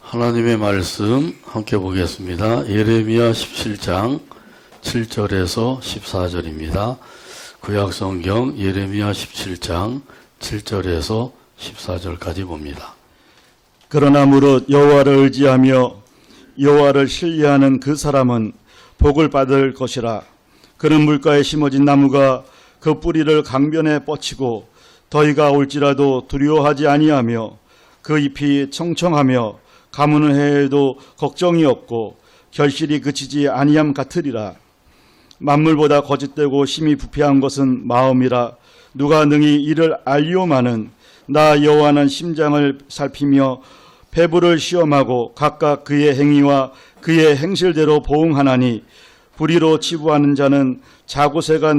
하나님의 말씀 함께 보겠습니다. 예레미야 17장 7절에서 14절입니다. 구약성경 예레미야 17장 7절에서 14절까지 봅니다. 그러나 무릇 여호와를 의지하며 여호와를 신뢰하는 그 사람은 복을 받을 것이라. 그는 물가에 심어진 나무가 그 뿌리를 강변에 뻗치고 더위가 올지라도 두려워하지 아니하며 그 잎이 청청하며 가무는 해에도 걱정이 없고 결실이 그치지 아니함 같으리라. 만물보다 거짓되고 심히 부패한 것은 마음이라. 누가 능히 이를 알리오마는 나 여호와는 심장을 살피며 배부를 시험하고 각각 그의 행위와 그의 행실대로 보응하나니 불의로 치부하는 자는 자고새가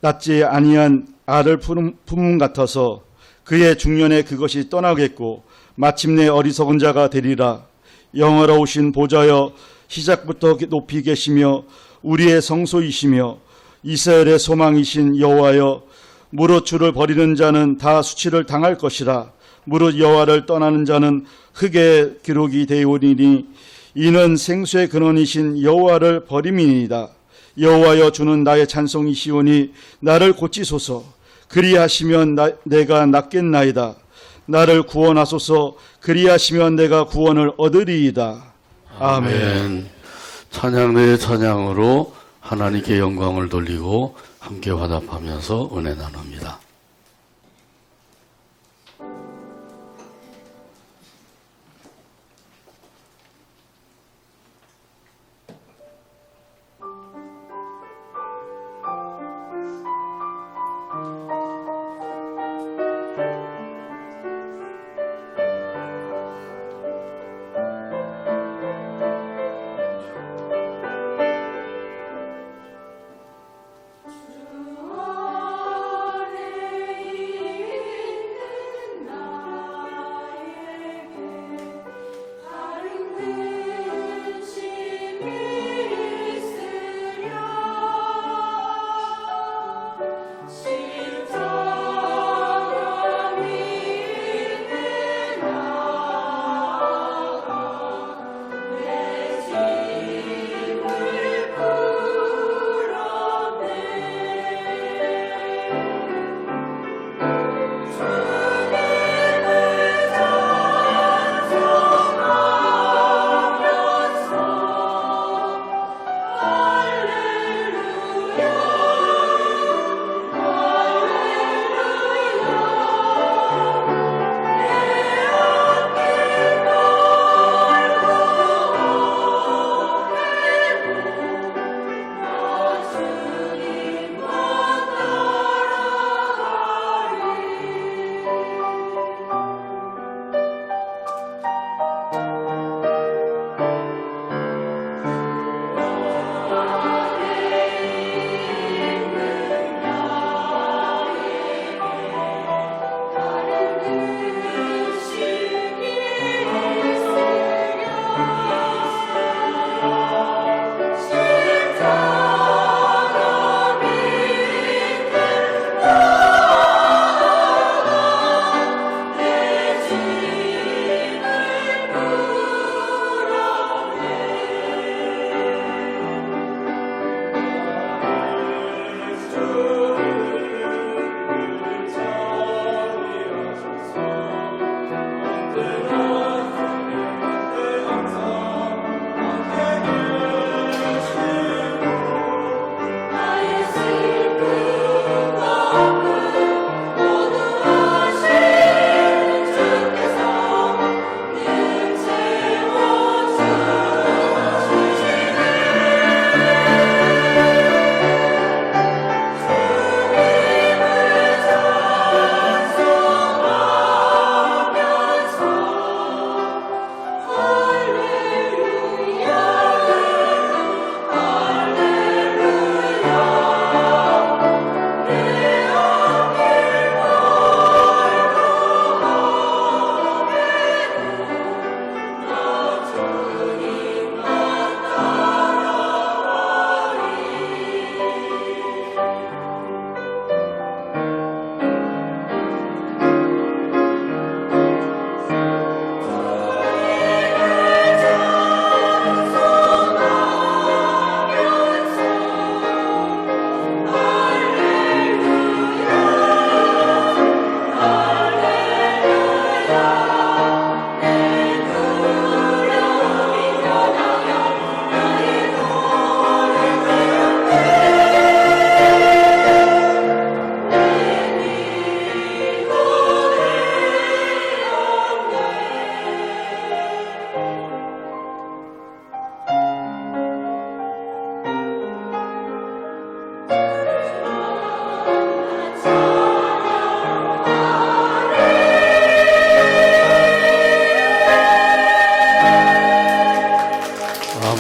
낳지 아니한 알을 품음 같아서 그의 중년에 그것이 떠나겠고 마침내 어리석은 자가 되리라. 영화로우신 보좌여 시작부터 높이 계시며 우리의 성소이시며 이스라엘의 소망이신 여호와여 무릇 주를 버리는 자는 다 수치를 당할 것이라. 무릇 여호와를 떠나는 자는 흙의 기록이 되오리니 이는 생수의 근원이신 여호와를 버림이니이다. 여호와여 주는 나의 찬송이시오니 나를 고치소서. 그리하시면 내가 낫겠나이다. 나를 구원하소서. 그리하시면 내가 구원을 얻으리이다. 아멘. 찬양 내의 찬양으로 하나님께 영광을 돌리고 함께 화답하면서 은혜 나눕니다. 주 안에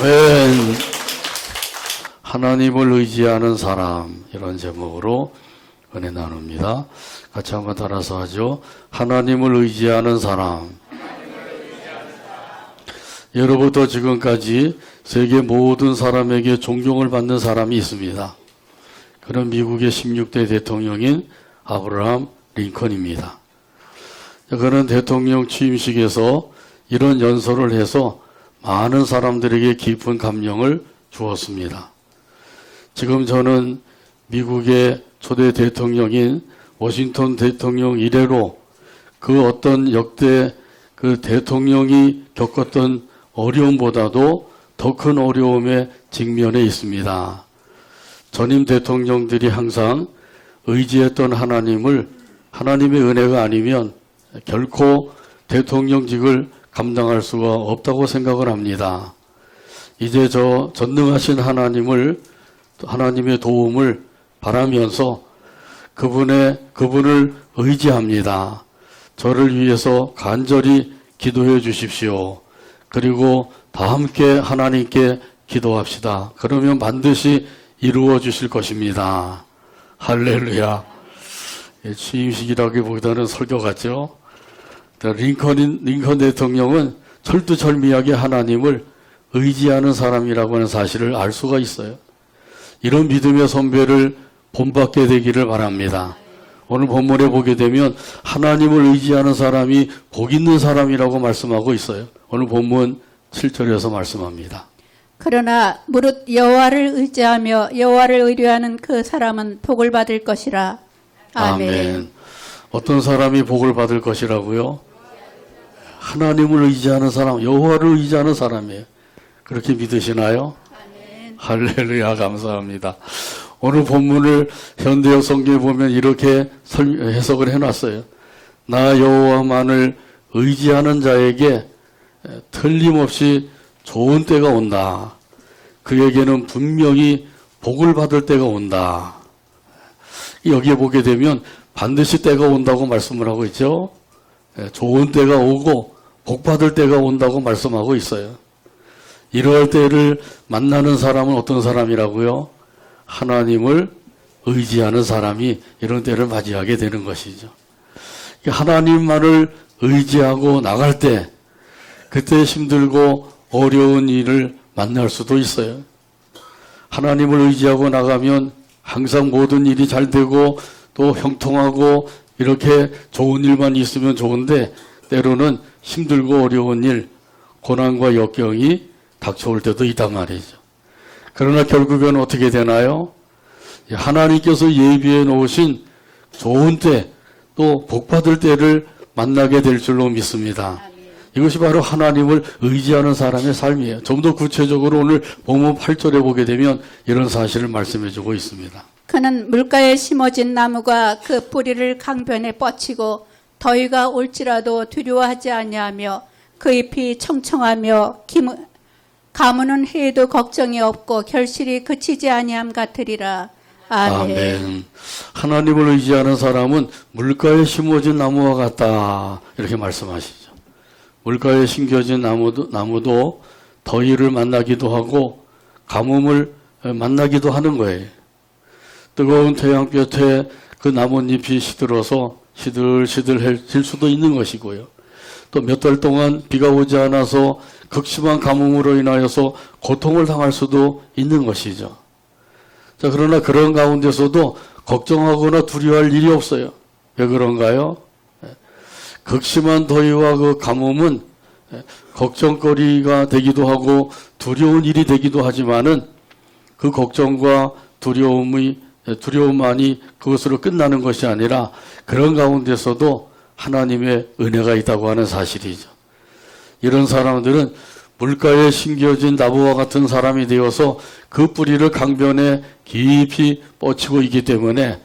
아멘. 하나님을 의지하는 사람, 이런 제목으로 은혜 나눕니다. 같이 한번 따라서 하죠. 하나님을 의지하는 사람. 예로부터 지금까지 세계 모든 사람에게 존경을 받는 사람이 있습니다. 그는 미국의 16대 대통령인 아브라함 링컨입니다. 그는 대통령 취임식에서 이런 연설을 해서 많은 사람들에게 깊은 감명을 주었습니다. 지금 저는 미국의 초대 대통령인 워싱턴 대통령 이래로 그 어떤 역대 그 대통령이 겪었던 어려움보다도 더 큰 어려움에 직면해 있습니다. 전임 대통령들이 항상 의지했던 하나님을 하나님의 은혜가 아니면 결코 대통령직을 감당할 수가 없다고 생각을 합니다. 이제 저 전능하신 하나님의 도움을 바라면서 그분을 의지합니다. 저를 위해서 간절히 기도해 주십시오. 그리고 다 함께 하나님께 기도합시다. 그러면 반드시 이루어 주실 것입니다. 할렐루야. 취임식이라기보다는 설교 같죠? 링컨 대통령은 철두철미하게 하나님을 의지하는 사람이라고 하는 사실을 알 수가 있어요. 이런 믿음의 선배를 본받게 되기를 바랍니다. 오늘 본문에 보게 되면 하나님을 의지하는 사람이 복 있는 사람이라고 말씀하고 있어요. 오늘 본문 7절에서 말씀합니다. 그러나 무릇 여호와를 의지하며 여호와를 의뢰하는 그 사람은 복을 받을 것이라. 아멘. 어떤 사람이 복을 받을 것이라고요? 하나님을 의지하는 사람, 여호와를 의지하는 사람이에요. 그렇게 믿으시나요? 아멘. 할렐루야, 감사합니다. 오늘 본문을 현대역 성경에 보면 이렇게 해석을 해놨어요. 나 여호와만을 의지하는 자에게 틀림없이 좋은 때가 온다. 그에게는 분명히 복을 받을 때가 온다. 여기에 보게 되면 반드시 때가 온다고 말씀을 하고 있죠. 좋은 때가 오고 복 받을 때가 온다고 말씀하고 있어요. 이럴 때를 만나는 사람은 어떤 사람이라고요? 하나님을 의지하는 사람이 이런 때를 맞이하게 되는 것이죠. 하나님만을 의지하고 나갈 때 그때 힘들고 어려운 일을 만날 수도 있어요. 하나님을 의지하고 나가면 항상 모든 일이 잘 되고 또 형통하고 이렇게 좋은 일만 있으면 좋은데 때로는 힘들고 어려운 일, 고난과 역경이 닥쳐올 때도 있단 말이죠. 그러나 결국엔 어떻게 되나요? 하나님께서 예비해 놓으신 좋은 때, 또 복받을 때를 만나게 될 줄로 믿습니다. 이것이 바로 하나님을 의지하는 사람의 삶이에요. 좀 더 구체적으로 오늘 본문 8절에 보게 되면 이런 사실을 말씀해 주고 있습니다. 그는 물가에 심어진 나무가 그 뿌리를 강변에 뻗치고 더위가 올지라도 두려워하지 아니하며 그 잎이 청청하며 가무는 해에도 걱정이 없고 결실이 그치지 아니함 같으리라. 아멘. 하나님을 의지하는 사람은 물가에 심어진 나무와 같다. 이렇게 말씀하시죠. 물가에 심겨진 나무도 더위를 만나기도 하고 가뭄을 만나기도 하는 거예요. 뜨거운 태양볕에 그 나뭇잎이 시들어서 시들시들해질 수도 있는 것이고요. 또 몇 달 동안 비가 오지 않아서 극심한 가뭄으로 인하여서 고통을 당할 수도 있는 것이죠. 자, 그러나 그런 가운데서도 걱정하거나 두려워할 일이 없어요. 왜 그런가요? 극심한 더위와 그 가뭄은 걱정거리가 되기도 하고 두려운 일이 되기도 하지만은 그 걱정과 두려움만이 그것으로 끝나는 것이 아니라 그런 가운데서도 하나님의 은혜가 있다고 하는 사실이죠. 이런 사람들은 물가에 심겨진 나무와 같은 사람이 되어서 그 뿌리를 강변에 깊이 뻗치고 있기 때문에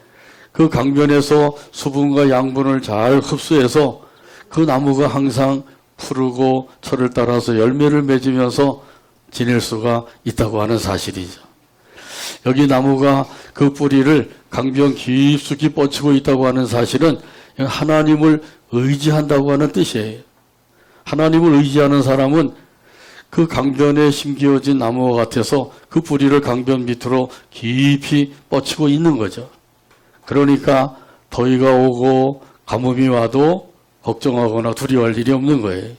그 강변에서 수분과 양분을 잘 흡수해서 그 나무가 항상 푸르고 철을 따라서 열매를 맺으면서 지낼 수가 있다고 하는 사실이죠. 여기 나무가 그 뿌리를 강변 깊숙이 뻗치고 있다고 하는 사실은 하나님을 의지한다고 하는 뜻이에요. 하나님을 의지하는 사람은 그 강변에 심겨진 나무와 같아서 그 뿌리를 강변 밑으로 깊이 뻗치고 있는 거죠. 그러니까 더위가 오고 가뭄이 와도 걱정하거나 두려워할 일이 없는 거예요.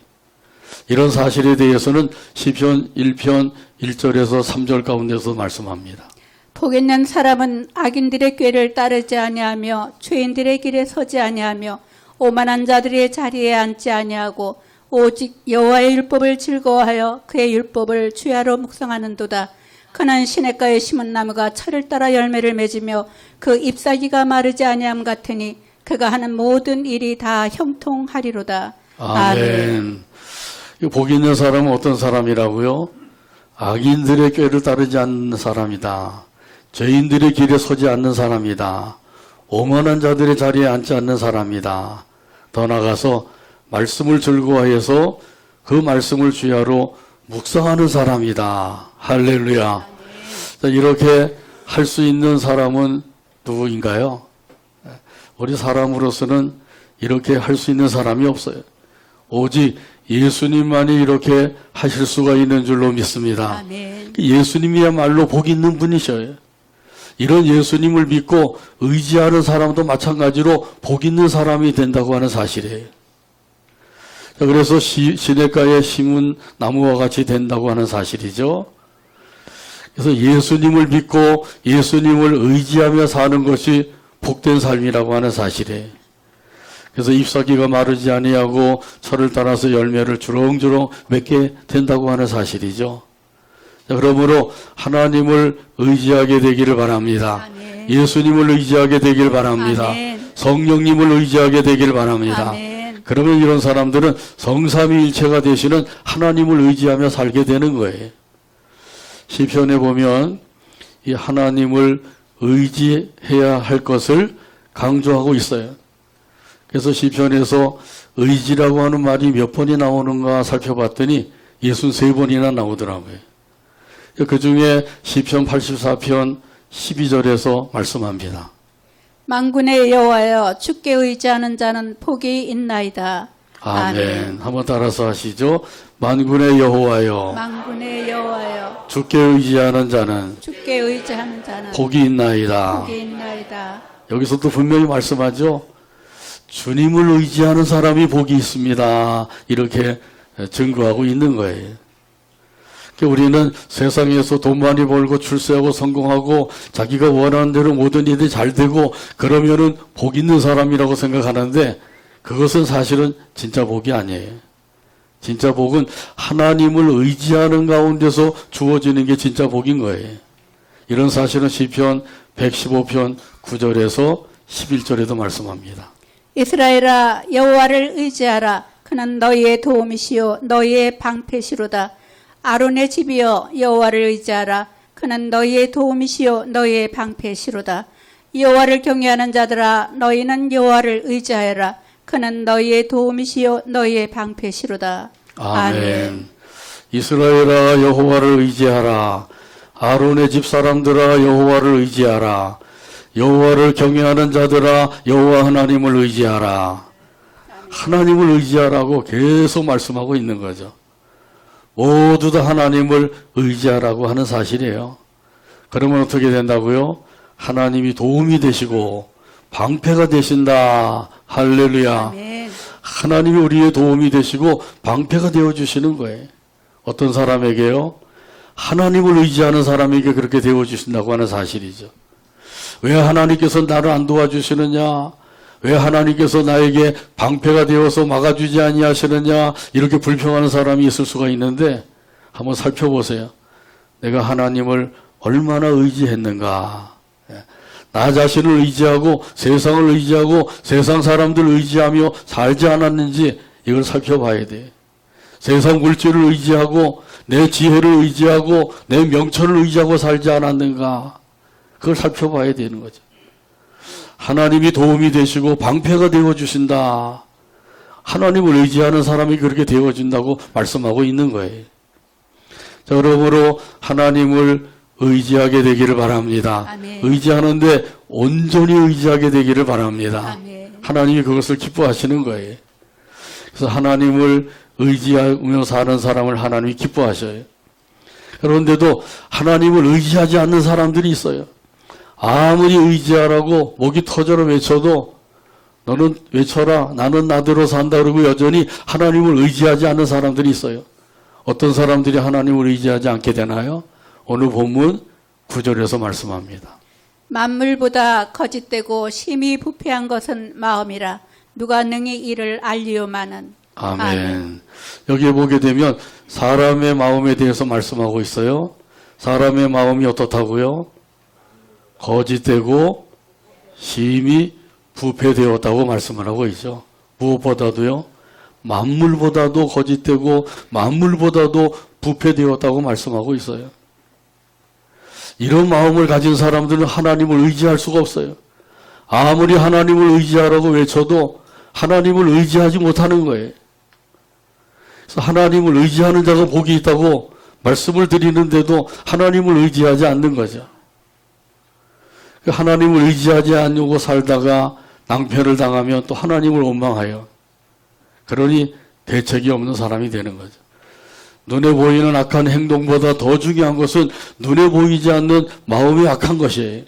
이런 사실에 대해서는 시편 1편 1절에서 3절 가운데서 말씀합니다. 복 있는 사람은 악인들의 꾀를 따르지 아니하며 죄인들의 길에 서지 아니하며 오만한 자들의 자리에 앉지 아니하고 오직 여호와의 율법을 즐거워하여 그의 율법을 주야로 묵상하는도다. 그는 시냇가에 심은 나무가 철을 따라 열매를 맺으며 그 잎사귀가 마르지 아니함 같으니 그가 하는 모든 일이 다 형통하리로다. 아멘. 복 있는 사람은 어떤 사람이라고요? 악인들의 꾀를 따르지 않는 사람이다. 죄인들의 길에 서지 않는 사람이다. 오만한 자들의 자리에 앉지 않는 사람이다. 더 나아가서 말씀을 즐거워해서 그 말씀을 주야로 묵상하는 사람이다. 할렐루야. 자, 이렇게 할 수 있는 사람은 누구인가요? 우리 사람으로서는 이렇게 할 수 있는 사람이 없어요. 오직 예수님만이 이렇게 하실 수가 있는 줄로 믿습니다. 아멘. 예수님이야말로 복 있는 분이셔요. 이런 예수님을 믿고 의지하는 사람도 마찬가지로 복 있는 사람이 된다고 하는 사실이에요. 자, 그래서 시냇가에 심은 나무와 같이 된다고 하는 사실이죠. 그래서 예수님을 믿고 예수님을 의지하며 사는 것이 복된 삶이라고 하는 사실이에요. 그래서 잎사귀가 마르지 아니하고 철을 따라서 열매를 주렁주렁 맺게 된다고 하는 사실이죠. 자, 그러므로 하나님을 의지하게 되기를 바랍니다. 아멘. 예수님을 의지하게 되기를 바랍니다. 아멘. 성령님을 의지하게 되기를 바랍니다. 아멘. 그러면 이런 사람들은 성삼위일체가 되시는 하나님을 의지하며 살게 되는 거예요. 시편에 보면 이 하나님을 의지해야 할 것을 강조하고 있어요. 그래서 시편에서 의지라고 하는 말이 몇 번이 나오는가 살펴봤더니 63번이나 나오더라고요. 그 중에 시편 84편 12절에서 말씀합니다. 만군의 여호와여 주께 의지하는 자는 복이 있나이다. 아멘. 한번 따라서 하시죠. 만군의 여호와여 만군의 여호와여 주께 의지하는 자는 주께 의지하는 자는 복이 있나이다. 복이 있나이다. 여기서도 분명히 말씀하죠. 주님을 의지하는 사람이 복이 있습니다. 이렇게 증거하고 있는 거예요. 우리는 세상에서 돈 많이 벌고 출세하고 성공하고 자기가 원하는 대로 모든 일이 잘 되고 그러면은 복 있는 사람이라고 생각하는데 그것은 사실은 진짜 복이 아니에요. 진짜 복은 하나님을 의지하는 가운데서 주어지는 게 진짜 복인 거예요. 이런 사실은 시편 115편 9절에서 11절에도 말씀합니다. 이스라엘아 여호와를 의지하라. 그는 너희의 도움이시요 너희의 방패시로다. 아론의 집이여 여호와를 의지하라. 그는 너희의 도움이시요 너희의 방패시로다. 여호와를 경외하는 자들아 너희는 여호와를 의지하여라. 그는 너희의 도움이시요 너희의 방패시로다. 아멘. 이스라엘아 여호와를 의지하라. 아론의 집 사람들아 여호와를 의지하라. 여호와를 경외하는 자들아 여호와 하나님을 의지하라. 하나님을 의지하라고 계속 말씀하고 있는 거죠. 모두 다 하나님을 의지하라고 하는 사실이에요. 그러면 어떻게 된다고요? 하나님이 도움이 되시고 방패가 되신다. 할렐루야. 아멘. 하나님이 우리의 도움이 되시고 방패가 되어주시는 거예요. 어떤 사람에게요? 하나님을 의지하는 사람에게 그렇게 되어주신다고 하는 사실이죠. 왜 하나님께서 나를 안 도와주시느냐? 왜 하나님께서 나에게 방패가 되어서 막아주지 아니하시느냐? 이렇게 불평하는 사람이 있을 수가 있는데 한번 살펴보세요. 내가 하나님을 얼마나 의지했는가? 나 자신을 의지하고 세상을 의지하고 세상 사람들을 의지하며 살지 않았는지 이걸 살펴봐야 돼. 세상 물질을 의지하고 내 지혜를 의지하고 내 명철을 의지하고 살지 않았는가? 그걸 살펴봐야 되는 거죠. 하나님이 도움이 되시고 방패가 되어주신다. 하나님을 의지하는 사람이 그렇게 되어준다고 말씀하고 있는 거예요. 자, 그러므로 하나님을 의지하게 되기를 바랍니다. 아멘. 의지하는데 온전히 의지하게 되기를 바랍니다. 아멘. 하나님이 그것을 기뻐하시는 거예요. 그래서 하나님을 의지하며 사는 사람을 하나님이 기뻐하셔요. 그런데도 하나님을 의지하지 않는 사람들이 있어요. 아무리 의지하라고 목이 터져라 외쳐도 너는 외쳐라 나는 나대로 산다 그러고 여전히 하나님을 의지하지 않는 사람들이 있어요. 어떤 사람들이 하나님을 의지하지 않게 되나요? 오늘 본문 9절에서 말씀합니다. 만물보다 거짓되고 심히 부패한 것은 마음이라 누가 능히 이를 알리오마는. 아멘. 여기에 보게 되면 사람의 마음에 대해서 말씀하고 있어요. 사람의 마음이 어떻다고요? 거짓되고 심히 부패되었다고 말씀을 하고 있죠. 무엇보다도요. 만물보다도 거짓되고 만물보다도 부패되었다고 말씀하고 있어요. 이런 마음을 가진 사람들은 하나님을 의지할 수가 없어요. 아무리 하나님을 의지하라고 외쳐도 하나님을 의지하지 못하는 거예요. 그래서 하나님을 의지하는 자가 복이 있다고 말씀을 드리는데도 하나님을 의지하지 않는 거죠. 하나님을 의지하지 않고 살다가 낭패를 당하면 또 하나님을 원망하여 그러니 대책이 없는 사람이 되는 거죠. 눈에 보이는 악한 행동보다 더 중요한 것은 눈에 보이지 않는 마음이 악한 것이에요.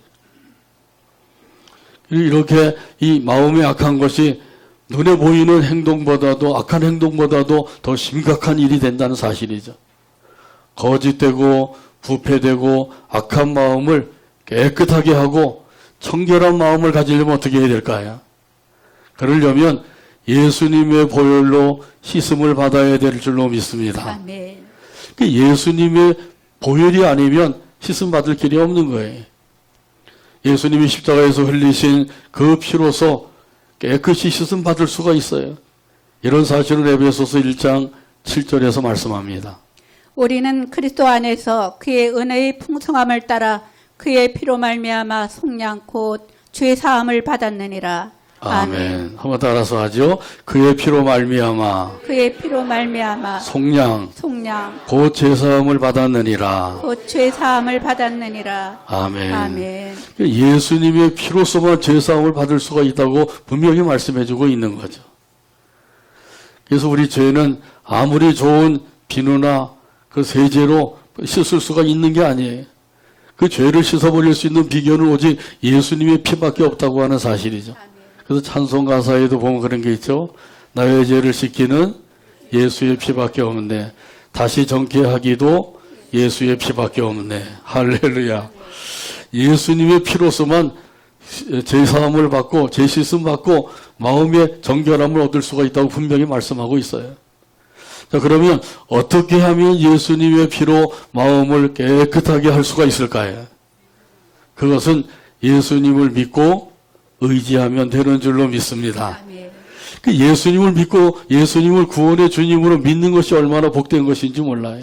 이렇게 이 마음이 악한 것이 눈에 보이는 행동보다도 악한 행동보다도 더 심각한 일이 된다는 사실이죠. 거짓되고 부패되고 악한 마음을 깨끗하게 하고 청결한 마음을 가지려면 어떻게 해야 될까요? 그러려면 예수님의 보혈로 씻음을 받아야 될 줄로 믿습니다. 아멘. 예수님의 보혈이 아니면 씻음 받을 길이 없는 거예요. 예수님이 십자가에서 흘리신 그 피로서 깨끗이 씻음 받을 수가 있어요. 이런 사실을 에베소서 1장 7절에서 말씀합니다. 우리는 그리스도 안에서 그의 은혜의 풍성함을 따라 그의 피로 말미암아 속량 곧 죄 사함을 받았느니라. 아멘. 한번 따라서 하죠. 그의 피로 말미암아 그의 피로 말미암아 속량 곧 죄사함을 받았느니라. 곧 죄 사함을 받았느니라. 아멘. 아멘. 예수님의 피로서만 죄사함을 받을 수가 있다고 분명히 말씀해주고 있는 거죠. 그래서 우리 죄는 아무리 좋은 비누나 그 세제로 씻을 수가 있는 게 아니에요. 그 죄를 씻어버릴 수 있는 비결은 오직 예수님의 피밖에 없다고 하는 사실이죠. 그래서 찬송 가사에도 보면 그런 게 있죠. 나의 죄를 씻기는 예수의 피밖에 없네. 다시 정케 하기도 예수의 피밖에 없네. 할렐루야. 예수님의 피로서만 죄사함을 받고 죄 씻음 받고 마음의 정결함을 얻을 수가 있다고 분명히 말씀하고 있어요. 자, 그러면 어떻게 하면 예수님의 피로 마음을 깨끗하게 할 수가 있을까요? 그것은 예수님을 믿고 의지하면 되는 줄로 믿습니다. 그 예수님을 믿고 예수님을 구원의 주님으로 믿는 것이 얼마나 복된 것인지 몰라요.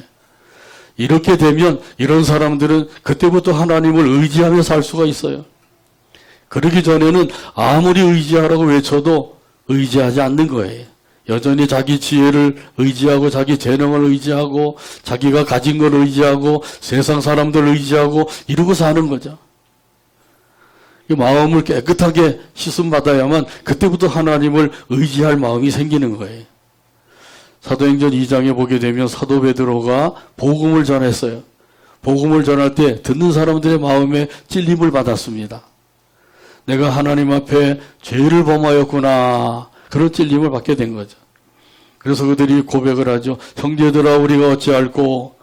이렇게 되면 이런 사람들은 그때부터 하나님을 의지하며 살 수가 있어요. 그러기 전에는 아무리 의지하라고 외쳐도 의지하지 않는 거예요. 여전히 자기 지혜를 의지하고 자기 재능을 의지하고 자기가 가진 걸 의지하고 세상 사람들을 의지하고 이러고 사는 거죠. 마음을 깨끗하게 씻음받아야만 그때부터 하나님을 의지할 마음이 생기는 거예요. 사도행전 2장에 보게 되면 사도 베드로가 복음을 전했어요. 복음을 전할 때 듣는 사람들의 마음에 찔림을 받았습니다. 내가 하나님 앞에 죄를 범하였구나. 그런 찔림을 받게 된 거죠. 그래서 그들이 고백을 하죠. 형제들아 우리가 어찌할꼬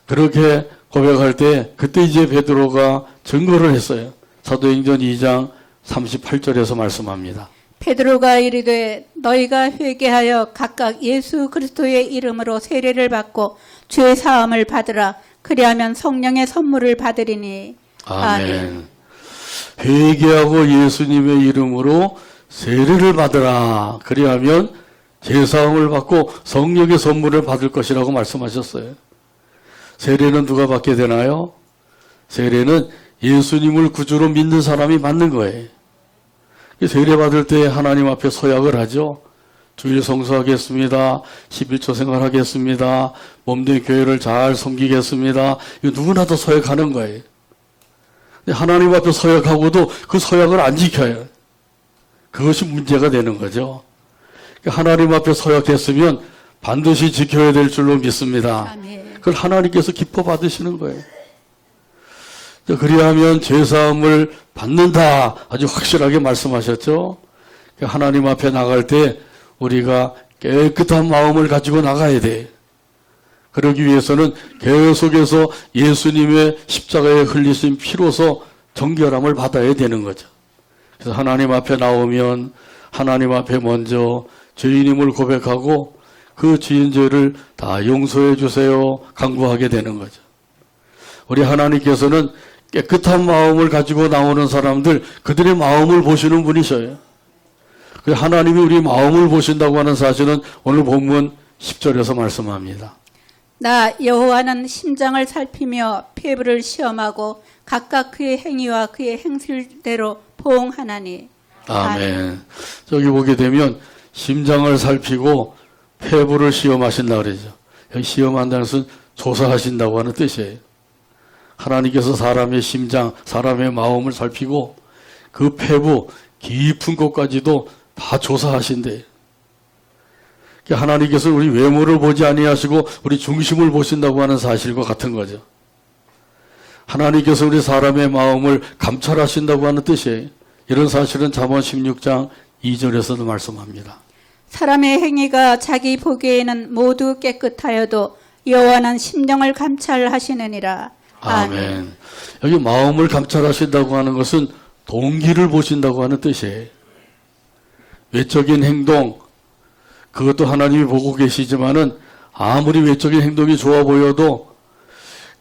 그렇게 고백할 때 그때 이제 베드로가 증거를 했어요. 사도행전 2장 38절에서 말씀합니다. 베드로가 이르되 너희가 회개하여 각각 예수 그리스도의 이름으로 세례를 받고 죄 사함을 받으라. 그리하면 성령의 선물을 받으리니. 아멘. 회개하고 예수님의 이름으로 세례를 받으라. 그리하면 죄사함을 받고 성령의 선물을 받을 것이라고 말씀하셨어요. 세례는 누가 받게 되나요? 세례는 예수님을 구주로 믿는 사람이 받는 거예요. 세례 받을 때 하나님 앞에 서약을 하죠. 주일 성수하겠습니다. 11조 생활하겠습니다. 몸된 교회를 잘 섬기겠습니다. 이거 누구나 다 서약하는 거예요. 하나님 앞에 서약하고도 그 서약을 안 지켜요. 그것이 문제가 되는 거죠. 하나님 앞에 서약했으면 반드시 지켜야 될 줄로 믿습니다. 아멘. 그걸 하나님께서 기뻐 받으시는 거예요. 그리하면 죄사함을 받는다. 아주 확실하게 말씀하셨죠. 하나님 앞에 나갈 때 우리가 깨끗한 마음을 가지고 나가야 돼. 그러기 위해서는 계속해서 예수님의 십자가에 흘리신 피로서 정결함을 받아야 되는 거죠. 그래서 하나님 앞에 나오면 하나님 앞에 먼저 죄인임을 고백하고 그 지은 죄를 다 용서해 주세요 간구하게 되는 거죠. 우리 하나님께서는 깨끗한 마음을 가지고 나오는 사람들, 그들의 마음을 보시는 분이셔요. 그래서 하나님이 우리 마음을 보신다고 하는 사실은 오늘 본문 10절에서 말씀합니다. 나 여호와는 심장을 살피며 폐부를 시험하고 각각 그의 행위와 그의 행실대로 보응하나니. 아멘. 저기 보게 되면 심장을 살피고 폐부를 시험하신다 그러죠. 여기 시험한다는 것은 조사하신다고 하는 뜻이에요. 하나님께서 사람의 심장, 사람의 마음을 살피고 그 폐부 깊은 곳까지도 다 조사하신대요. 하나님께서 우리 외모를 보지 아니하시고 우리 중심을 보신다고 하는 사실과 같은 거죠. 하나님께서 우리 사람의 마음을 감찰하신다고 하는 뜻이에요. 이런 사실은 잠언 16장 2절에서도 말씀합니다. 사람의 행위가 자기 보기에는 모두 깨끗하여도 여호와는 심령을 감찰하시느니라. 아멘. 여기 마음을 감찰하신다고 하는 것은 동기를 보신다고 하는 뜻이에요. 외적인 행동, 그것도 하나님이 보고 계시지만은 아무리 외적인 행동이 좋아 보여도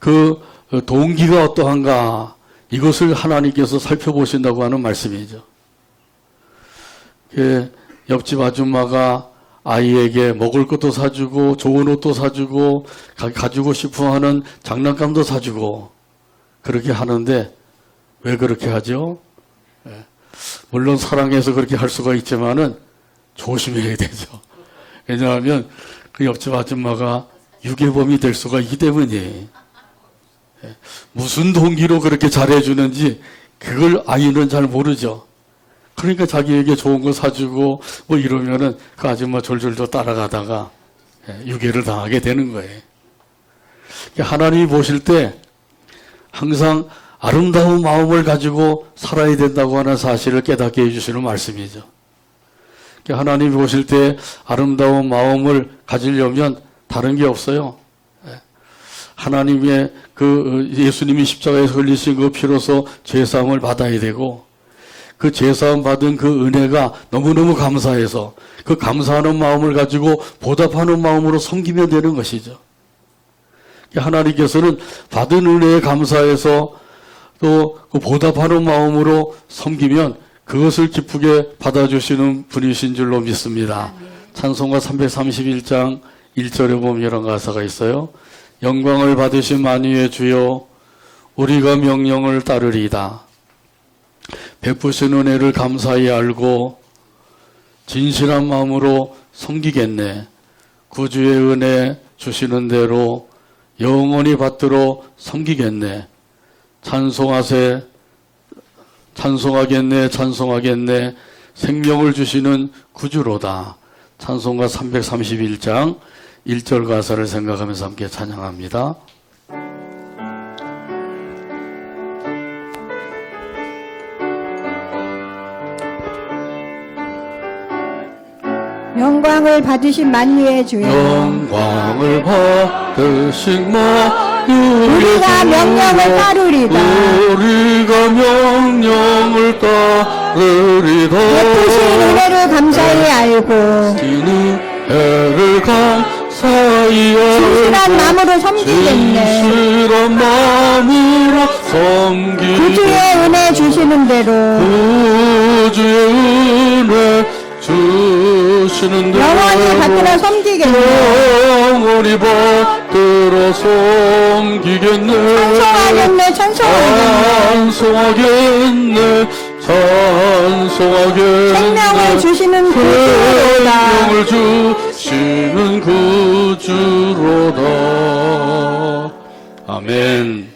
그 동기가 어떠한가, 이것을 하나님께서 살펴보신다고 하는 말씀이죠. 옆집 아줌마가 아이에게 먹을 것도 사주고 좋은 옷도 사주고 가지고 싶어하는 장난감도 사주고 그렇게 하는데 왜 그렇게 하죠? 물론 사랑해서 그렇게 할 수가 있지만은 조심해야 되죠. 왜냐하면 그 옆집 아줌마가 유괴범이 될 수가 있기 때문이에요. 무슨 동기로 그렇게 잘해주는지 그걸 아이는 잘 모르죠. 그러니까 자기에게 좋은 거 사주고 뭐 이러면은 그 아줌마 졸졸 따라가다가 유괴를 당하게 되는 거예요. 하나님이 보실 때 항상 아름다운 마음을 가지고 살아야 된다고 하는 사실을 깨닫게 해주시는 말씀이죠. 하나님이 보실 때 아름다운 마음을 가지려면 다른 게 없어요. 하나님의 그 예수님이 십자가에서 흘리신 그 피로서 죄사함을 받아야 되고 그 죄사함 받은 그 은혜가 너무너무 감사해서 그 감사하는 마음을 가지고 보답하는 마음으로 섬기면 되는 것이죠. 하나님께서는 받은 은혜에 감사해서 또 그 보답하는 마음으로 섬기면 그것을 기쁘게 받아주시는 분이신 줄로 믿습니다. 찬송가 331장 1절에 보면 이런 가사가 있어요. 영광을 받으신 만유의 주여 우리가 명령을 따르리이다. 베푸신 은혜를 감사히 알고 진실한 마음으로 섬기겠네. 구주의 은혜 주시는 대로 영원히 받들어 섬기겠네. 찬송하겠네 찬송하겠네 생명을 주시는 구주로다. 찬송가 331장 1절 가사를 생각하면서 함께 찬양합니다. 영광을 받으신 만유의 주여 영광을 받으신 우리가 명령을 따르리다. 우리가 명령을 따르리다. 베푸신 은혜를 감사히 알고 은혜를 감사히 알고 진실한 마음으로 섬기겠네. 진실한 마음으로 섬기겠네. 구주의 은혜 주시는 대로 구주의 은혜 주시는 대로 영원히 받들어 섬기겠네. 영원히 받들어 섬기겠네. 찬송하겠네 찬송하겠네. 찬송하겠네 찬송하겠네. 생명을 주시는 구주로다. 생명을 주시는 구주로다. 아멘.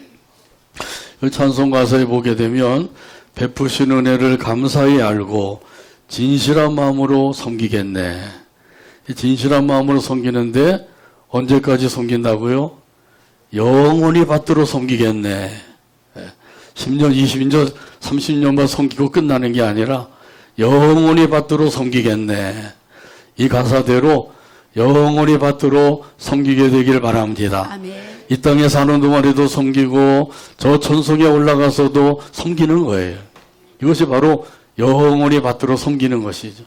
이 찬송 가사에 보게 되면 베푸신 은혜를 감사히 알고 진실한 마음으로 섬기겠네. 진실한 마음으로 섬기는데 언제까지 섬긴다고요? 영원히 받들어 섬기겠네. 10년, 20년, 30년만 섬기고 끝나는 게 아니라 영원히 받들어 섬기겠네. 이 가사대로 영원히 받들어 섬기게 되길 바랍니다. 아멘. 이 땅에 사는 동안에도 섬기고 저 천성에 올라가서도 섬기는 거예요. 이것이 바로 영원히 받들어 섬기는 것이죠.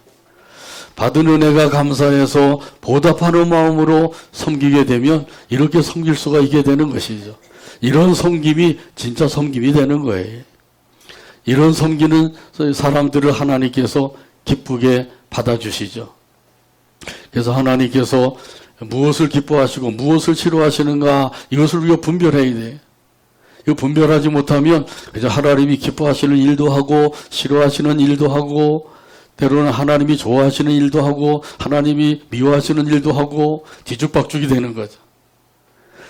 받은 은혜가 감사해서 보답하는 마음으로 섬기게 되면 이렇게 섬길 수가 있게 되는 것이죠. 이런 섬김이 진짜 섬김이 되는 거예요. 이런 섬기는 사람들을 하나님께서 기쁘게 받아주시죠. 그래서 하나님께서 무엇을 기뻐하시고 무엇을 싫어하시는가 이것을 우리가 분별해야 돼요. 이거 분별하지 못하면 이제 하나님이 기뻐하시는 일도 하고 싫어하시는 일도 하고 때로는 하나님이 좋아하시는 일도 하고 하나님이 미워하시는 일도 하고 뒤죽박죽이 되는 거죠.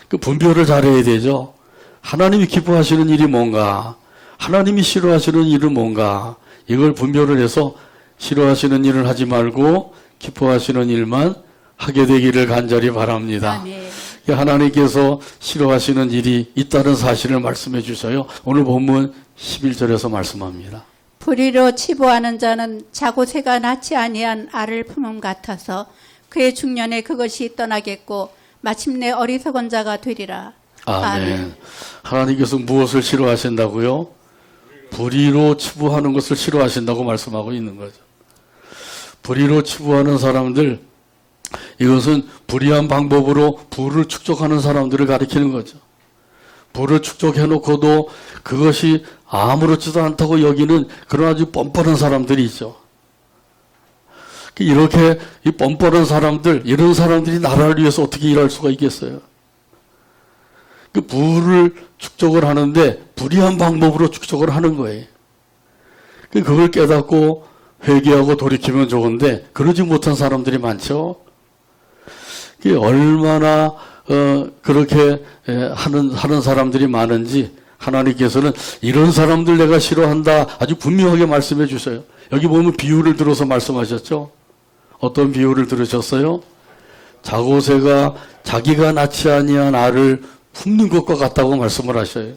그 분별을 잘해야 되죠. 하나님이 기뻐하시는 일이 뭔가, 하나님이 싫어하시는 일은 뭔가, 이걸 분별을 해서 싫어하시는 일을 하지 말고 기뻐하시는 일만 하게 되기를 간절히 바랍니다. 아멘. 하나님께서 싫어하시는 일이 있다는 사실을 말씀해 주셔요. 오늘 본문 11절에서 말씀합니다. 불의로 치부하는 자는 자고새가 낳지 아니한 알을 품음 같아서 그의 중년에 그것이 떠나겠고 마침내 어리석은 자가 되리라. 아멘. 하나님께서 무엇을 싫어하신다고요? 불의로 치부하는 것을 싫어하신다고 말씀하고 있는 거죠. 불의로 치부하는 사람들, 이것은 불의한 방법으로 부를 축적하는 사람들을 가리키는 거죠. 부를 축적해놓고도 그것이 아무렇지도 않다고 여기는 그런 아주 뻔뻔한 사람들이 있죠. 이렇게 이 뻔뻔한 사람들, 이런 사람들이 나라를 위해서 어떻게 일할 수가 있겠어요? 그 부를 축적을 하는데 불의한 방법으로 축적을 하는 거예요. 그걸 깨닫고 회개하고 돌이키면 좋은데 그러지 못한 사람들이 많죠. 얼마나 그렇게 하는 사람들이 많은지 하나님께서는 이런 사람들 내가 싫어한다 아주 분명하게 말씀해 주셔요. 여기 보면 비유를 들어서 말씀하셨죠. 어떤 비유를 들으셨어요? 자고새가 자기가 낳지 아니한 알을 품는 것과 같다고 말씀을 하셔요.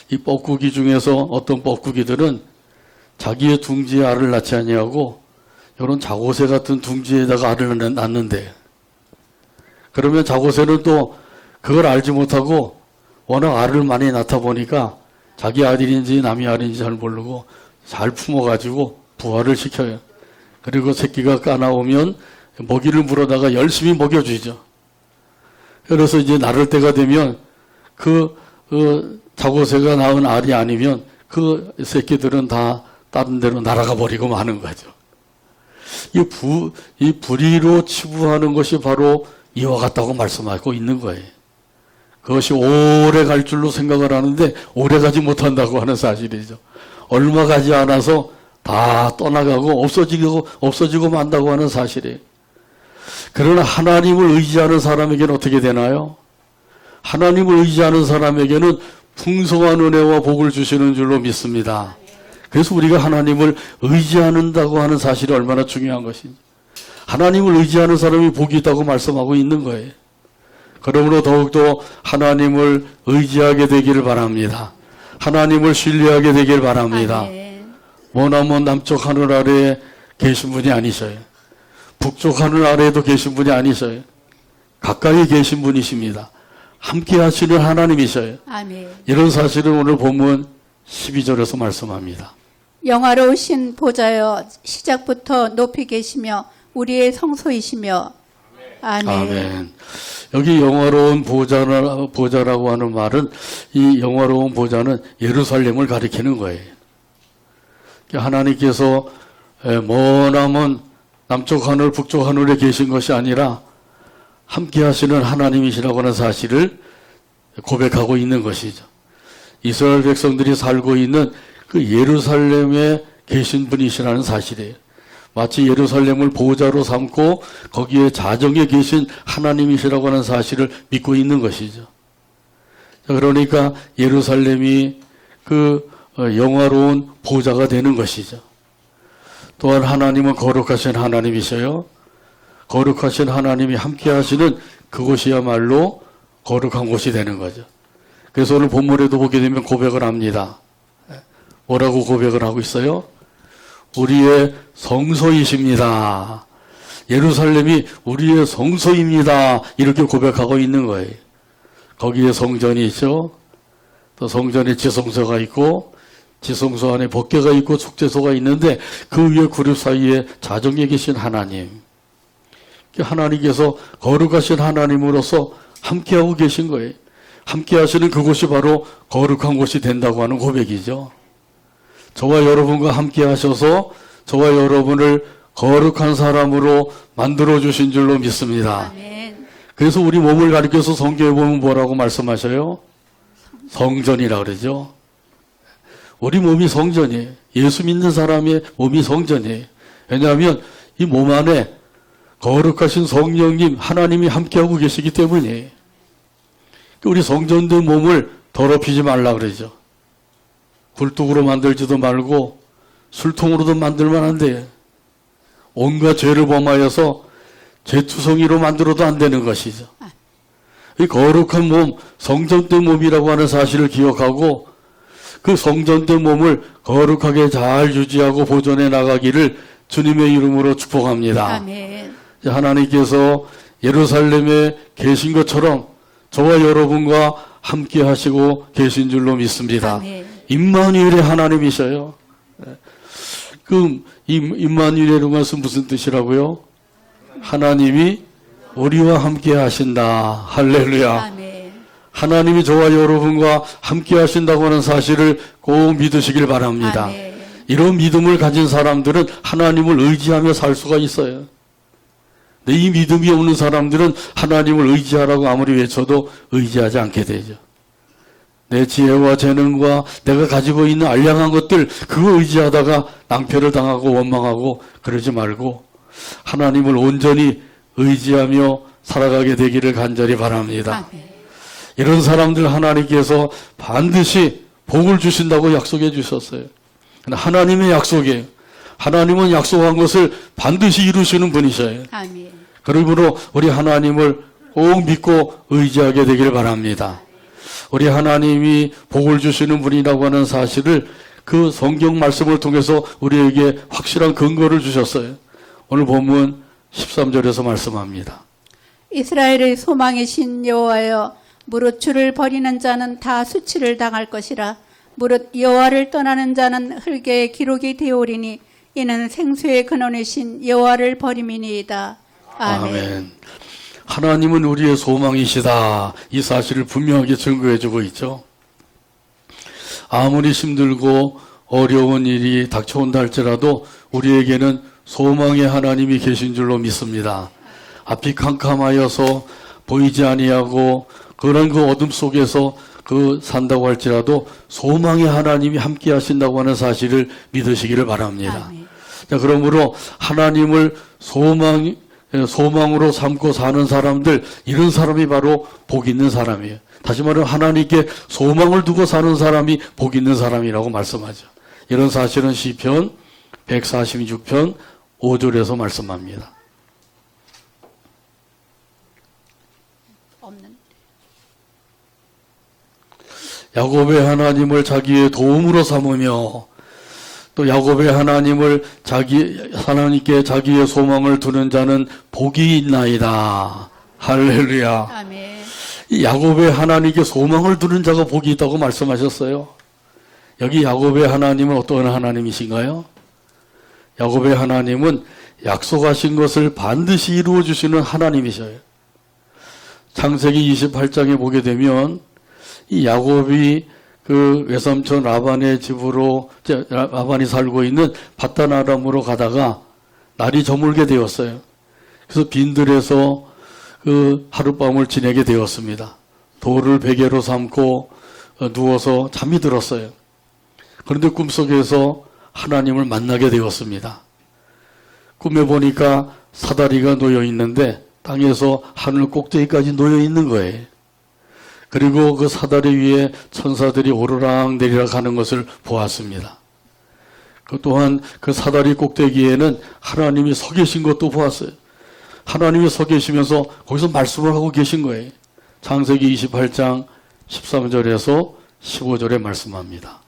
이 뻐꾸기 중에서 어떤 뻐꾸기들은 자기의 둥지에 알을 낳지 아니하고 이런 자고새 같은 둥지에다가 알을 낳는데, 그러면 자고새는 또 그걸 알지 못하고 워낙 알을 많이 낳다 보니까 자기 아들인지 남의 아들인지 잘 모르고 잘 품어가지고 부화를 시켜요. 그리고 새끼가 까나오면 먹이를 물어다가 열심히 먹여주죠. 그래서 이제 나를 때가 되면 그 자고새가 낳은 알이 아니면 그 새끼들은 다 다른 데로 날아가 버리고 마는 거죠. 이 불의로 치부하는 것이 바로 이와 같다고 말씀하고 있는 거예요. 그것이 오래 갈 줄로 생각을 하는데 오래 가지 못한다고 하는 사실이죠. 얼마 가지 않아서 다 떠나가고 없어지고 만다고 하는 사실이에요. 그러나 하나님을 의지하는 사람에게는 어떻게 되나요? 하나님을 의지하는 사람에게는 풍성한 은혜와 복을 주시는 줄로 믿습니다. 그래서 우리가 하나님을 의지한다고 하는 사실이 얼마나 중요한 것인지. 하나님을 의지하는 사람이 복이 있다고 말씀하고 있는 거예요. 그러므로 더욱더 하나님을 의지하게 되기를 바랍니다. 하나님을 신뢰하게 되길 바랍니다. 아멘. 머나먼 남쪽 하늘 아래에 계신 분이 아니셔요. 북쪽 하늘 아래에도 계신 분이 아니셔요. 가까이 계신 분이십니다. 함께 하시는 하나님이셔요. 아멘. 이런 사실을 오늘 본문 12절에서 말씀합니다. 영화로우신 보좌여 시작부터 높이 계시며 우리의 성소이시며. 아멘. 아멘. 여기 영화로운 보좌라고 하는 말은, 이 영화로운 보좌는 예루살렘을 가리키는 거예요. 하나님께서 머나먼 남쪽 하늘 북쪽 하늘에 계신 것이 아니라 함께 하시는 하나님이시라고 하는 사실을 고백하고 있는 것이죠. 이스라엘 백성들이 살고 있는 그 예루살렘에 계신 분이시라는 사실이에요. 마치 예루살렘을 보호자로 삼고 거기에 자정에 계신 하나님이시라고 하는 사실을 믿고 있는 것이죠. 그러니까 예루살렘이 그 영화로운 보호자가 되는 것이죠. 또한 하나님은 거룩하신 하나님이셔요. 거룩하신 하나님이 함께 하시는 그곳이야말로 거룩한 곳이 되는 거죠. 그래서 오늘 본문에도 보게 되면 고백을 합니다. 뭐라고 고백을 하고 있어요? 우리의 성소이십니다. 예루살렘이 우리의 성소입니다. 이렇게 고백하고 있는 거예요. 거기에 성전이 있죠. 또 성전에 지성소가 있고 지성소 안에 법궤가 있고 축제소가 있는데 그 위에 그룹 사이에 자정에 계신 하나님. 하나님께서 거룩하신 하나님으로서 함께하고 계신 거예요. 함께 하시는 그곳이 바로 거룩한 곳이 된다고 하는 고백이죠. 저와 여러분과 함께 하셔서 저와 여러분을 거룩한 사람으로 만들어주신 줄로 믿습니다. 아멘. 그래서 우리 몸을 가리켜서 성경에 보면 뭐라고 말씀하셔요? 성전이라고 그러죠. 우리 몸이 성전이에요. 예수 믿는 사람의 몸이 성전이에요. 왜냐하면 이 몸 안에 거룩하신 성령님 하나님이 함께하고 계시기 때문이에요. 우리 성전된 몸을 더럽히지 말라 그러죠. 굴뚝으로 만들지도 말고 술통으로도 만들면 안 돼요. 온갖 죄를 범하여서 죄투성이로 만들어도 안 되는 것이죠. 이 거룩한 몸, 성전된 몸이라고 하는 사실을 기억하고 그 성전된 몸을 거룩하게 잘 유지하고 보존해 나가기를 주님의 이름으로 축복합니다. 아멘. 하나님께서 예루살렘에 계신 것처럼 저와 여러분과 함께 하시고 계신 줄로 믿습니다. 아멘. 임마누엘의 하나님이셔요. 그 임마누엘이라는 것은 무슨 뜻이라고요? 하나님이 우리와 함께 하신다. 할렐루야. 아멘. 하나님이 저와 여러분과 함께 하신다고 하는 사실을 꼭 믿으시길 바랍니다. 아멘. 이런 믿음을 가진 사람들은 하나님을 의지하며 살 수가 있어요. 근데 이 믿음이 없는 사람들은 하나님을 의지하라고 아무리 외쳐도 의지하지 않게 되죠. 내 지혜와 재능과 내가 가지고 있는 알량한 것들 그거 의지하다가 낭패를 당하고 원망하고 그러지 말고 하나님을 온전히 의지하며 살아가게 되기를 간절히 바랍니다. 아멘. 이런 사람들 하나님께서 반드시 복을 주신다고 약속해 주셨어요. 하나님의 약속이에요. 하나님은 약속한 것을 반드시 이루시는 분이셔요. 아멘. 그러므로 우리 하나님을 꼭 믿고 의지하게 되길 바랍니다. 우리 하나님이 복을 주시는 분이라고 하는 사실을 그 성경 말씀을 통해서 우리에게 확실한 근거를 주셨어요. 오늘 본문 13절에서 말씀합니다. 이스라엘의 소망이신 여호와여, 무릇 주를 버리는 자는 다 수치를 당할 것이라. 무릇 여호와를 떠나는 자는 흙에 기록이 되오리니 이는 생수의 근원이신 여호와를 버림이니이다. 아멘. 아멘. 하나님은 우리의 소망이시다. 이 사실을 분명하게 증거해주고 있죠. 아무리 힘들고 어려운 일이 닥쳐온다 할지라도 우리에게는 소망의 하나님이 계신 줄로 믿습니다. 앞이 캄캄하여서 보이지 아니하고 그런 그 어둠 속에서 산다고 할지라도 소망의 하나님이 함께 하신다고 하는 사실을 믿으시기를 바랍니다. 아멘. 자, 그러므로 하나님을 소망으로 삼고 사는 사람들, 이런 사람이 바로 복 있는 사람이에요. 다시 말하면 하나님께 소망을 두고 사는 사람이 복 있는 사람이라고 말씀하죠. 이런 사실은 시편 146편 5절에서 말씀합니다. 없는. 야곱의 하나님을 자기의 도움으로 삼으며 또 야곱의 하나님을 하나님께 자기의 소망을 두는 자는 복이 있나이다. 할렐루야. 아멘. 이 야곱의 하나님께 소망을 두는 자가 복이 있다고 말씀하셨어요. 여기 야곱의 하나님은 어떤 하나님이신가요? 야곱의 하나님은 약속하신 것을 반드시 이루어 주시는 하나님이셔요. 창세기 28장에 보게 되면 이 야곱이 그 외삼촌 라반의 집으로 라반이 살고 있는 밧단 아람으로 가다가 날이 저물게 되었어요. 그래서 빈들에서 그 하룻밤을 지내게 되었습니다. 돌을 베개로 삼고 누워서 잠이 들었어요. 그런데 꿈속에서 하나님을 만나게 되었습니다. 꿈에 보니까 사다리가 놓여 있는데 땅에서 하늘 꼭대기까지 놓여 있는 거예요. 그리고 그 사다리 위에 천사들이 오르락 내리락 하는 것을 보았습니다. 그 또한 그 사다리 꼭대기에는 하나님이 서 계신 것도 보았어요. 하나님이 서 계시면서 거기서 말씀을 하고 계신 거예요. 창세기 28장 13절에서 15절에 말씀합니다.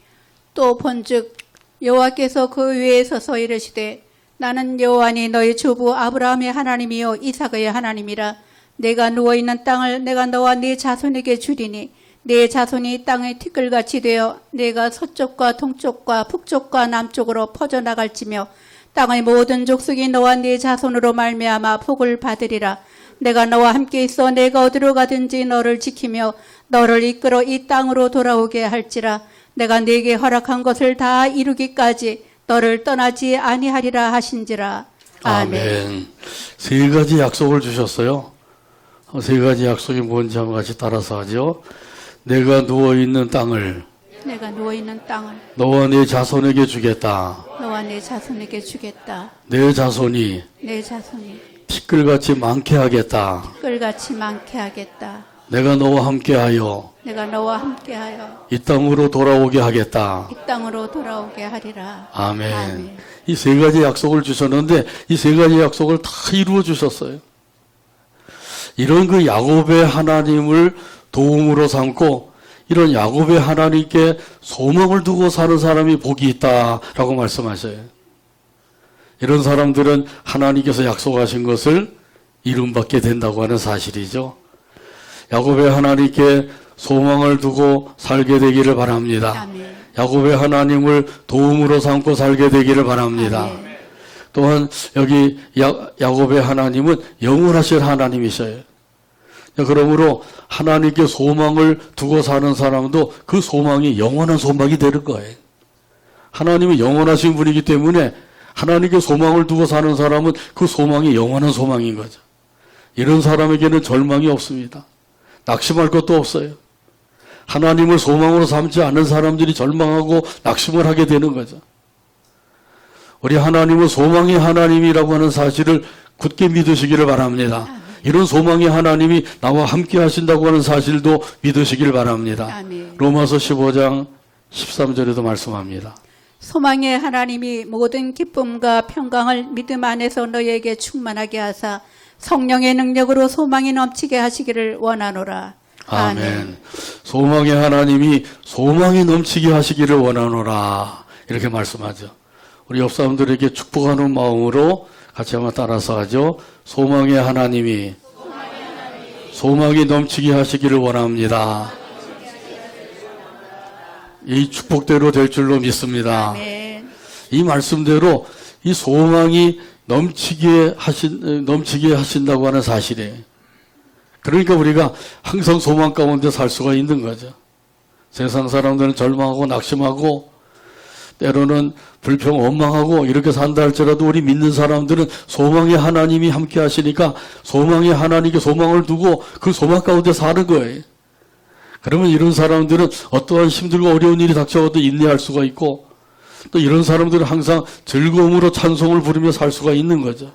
또 본즉 여호와께서 그 위에 서서 이르시되 나는 여호와니 너희 주부 아브라함의 하나님이요 이삭의 하나님이라. 내가 누워있는 땅을 내가 너와 네 자손에게 주리니 네 자손이 땅의 티끌같이 되어 내가 서쪽과 동쪽과 북쪽과 남쪽으로 퍼져나갈지며 땅의 모든 족속이 너와 네 자손으로 말미암아 복을 받으리라. 내가 너와 함께 있어 내가 어디로 가든지 너를 지키며 너를 이끌어 이 땅으로 돌아오게 할지라. 내가 네게 허락한 것을 다 이루기까지 너를 떠나지 아니하리라 하신지라. 아멘. 세 가지 약속을 주셨어요. 세 가지 약속이 뭔지 한번 같이 따라서 하죠. 내가 누워있는 땅을 내가 누워있는 땅을 너와 네 자손에게 주겠다. 너와 네 자손에게 주겠다. 내 자손이 내 자손이 티끌같이 많게 하겠다. 끌같이 많게 하겠다. 내가 너와 함께하여 내가 너와 함께하여 이 땅으로 돌아오게 하겠다. 이 땅으로 돌아오게 하리라. 아멘. 아멘. 이 세 가지 약속을 주셨는데 이 세 가지 약속을 다 이루어 주셨어요. 이런 그 야곱의 하나님을 도움으로 삼고 이런 야곱의 하나님께 소망을 두고 사는 사람이 복이 있다라고 말씀하셔요. 이런 사람들은 하나님께서 약속하신 것을 이룸받게 된다고 하는 사실이죠. 야곱의 하나님께 소망을 두고 살게 되기를 바랍니다. 아멘. 야곱의 하나님을 도움으로 삼고 살게 되기를 바랍니다. 아멘. 또한 여기 야곱의 하나님은 영원하실 하나님이셔요. 그러므로 하나님께 소망을 두고 사는 사람도 그 소망이 영원한 소망이 되는 거예요. 하나님은 영원하신 분이기 때문에 하나님께 소망을 두고 사는 사람은 그 소망이 영원한 소망인 거죠. 이런 사람에게는 절망이 없습니다. 낙심할 것도 없어요. 하나님을 소망으로 삼지 않는 사람들이 절망하고 낙심을 하게 되는 거죠. 우리 하나님은 소망의 하나님이라고 하는 사실을 굳게 믿으시기를 바랍니다. 이런 소망의 하나님이 나와 함께 하신다고 하는 사실도 믿으시길 바랍니다. 아멘. 로마서 15장 13절에도 말씀합니다. 소망의 하나님이 모든 기쁨과 평강을 믿음 안에서 너희에게 충만하게 하사 성령의 능력으로 소망이 넘치게 하시기를 원하노라. 아멘. 소망의 하나님이 소망이 넘치게 하시기를 원하노라. 이렇게 말씀하죠. 우리 옆 사람들에게 축복하는 마음으로 같이 한번 따라서 하죠. 소망의 하나님이 소망이 넘치게 하시기를 원합니다. 이 축복대로 될 줄로 믿습니다. 아멘. 이 말씀대로 이 소망이 넘치게 하신다고 하는 사실이에요. 그러니까 우리가 항상 소망 가운데 살 수가 있는 거죠. 세상 사람들은 절망하고 낙심하고 때로는 불평 원망하고 이렇게 산다 할지라도 우리 믿는 사람들은 소망의 하나님이 함께 하시니까 소망의 하나님께 소망을 두고 그 소망 가운데 사는 거예요. 그러면 이런 사람들은 어떠한 힘들고 어려운 일이 닥쳐와도 인내할 수가 있고 또 이런 사람들은 항상 즐거움으로 찬송을 부르며 살 수가 있는 거죠.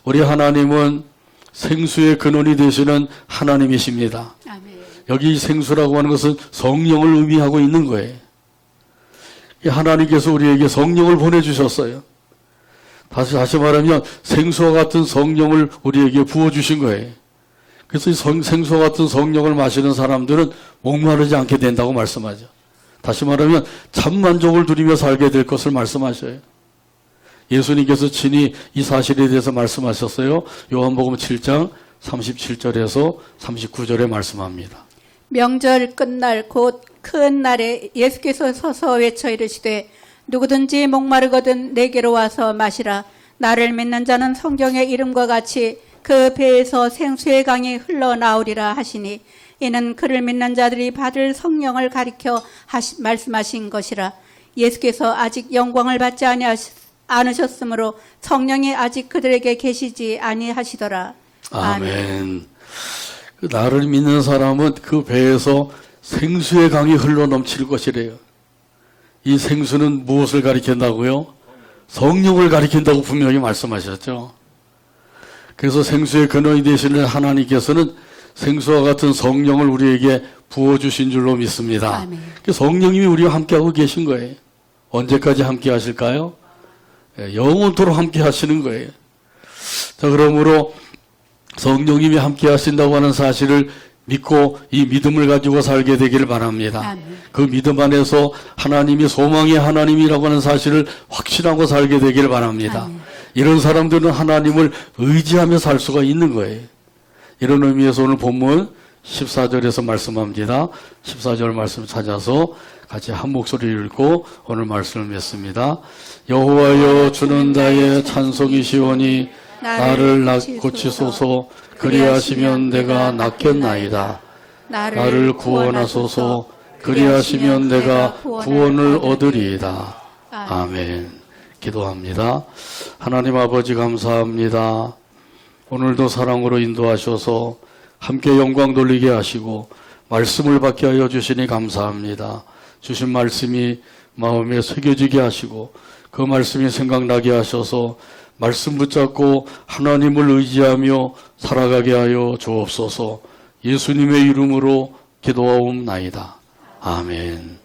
우리 하나님은 생수의 근원이 되시는 하나님이십니다. 아멘. 여기 생수라고 하는 것은 성령을 의미하고 있는 거예요. 하나님께서 우리에게 성령을 보내주셨어요. 다시 말하면 생수와 같은 성령을 우리에게 부어주신 거예요. 그래서 이 생수와 같은 성령을 마시는 사람들은 목마르지 않게 된다고 말씀하죠. 다시 말하면 참 만족을 누리며 살게 될 것을 말씀하셔요. 예수님께서 친히 이 사실에 대해서 말씀하셨어요. 요한복음 7장 37절에서 39절에 말씀합니다. 명절 끝날 곧 큰 날에 예수께서 서서 외쳐 이르시되 누구든지 목마르거든 내게로 와서 마시라. 나를 믿는 자는 성경의 이름과 같이 그 배에서 생수의 강이 흘러나오리라 하시니 이는 그를 믿는 자들이 받을 성령을 가리켜 말씀하신 것이라. 예수께서 아직 영광을 받지 않으셨으므로 성령이 아직 그들에게 계시지 아니하시더라. 아멘. 그 나를 믿는 사람은 그 배에서 생수의 강이 흘러 넘칠 것이래요. 이 생수는 무엇을 가리킨다고요? 성령을 가리킨다고 분명히 말씀하셨죠. 그래서 생수의 근원이 되시는 하나님께서는 생수와 같은 성령을 우리에게 부어주신 줄로 믿습니다. 아멘. 성령님이 우리와 함께하고 계신 거예요. 언제까지 함께 하실까요? 영원토록 함께 하시는 거예요. 자, 그러므로 성령님이 함께 하신다고 하는 사실을 믿고 이 믿음을 가지고 살게 되기를 바랍니다. 아멘. 그 믿음 안에서 하나님이 소망의 하나님이라고 하는 사실을 확신하고 살게 되기를 바랍니다. 아멘. 이런 사람들은 하나님을 의지하며 살 수가 있는 거예요. 이런 의미에서 오늘 본문 14절에서 말씀합니다. 14절 말씀 찾아서 같이 한 목소리를 읽고 오늘 말씀을 맺습니다. 여호와여 주는 나의 찬송이시오니 나를 고치소서. 그리하시면 내가 낫겠나이다. 나를 구원하소서. 그리하시면 내가 구원을 얻으리이다. 아멘. 기도합니다. 하나님 아버지 감사합니다. 오늘도 사랑으로 인도하셔서 함께 영광 돌리게 하시고 말씀을 받게 하여 주시니 감사합니다. 주신 말씀이 마음에 새겨지게 하시고 그 말씀이 생각나게 하셔서 말씀 붙잡고 하나님을 의지하며 살아가게 하여 주옵소서. 예수님의 이름으로 기도하옵나이다. 아멘.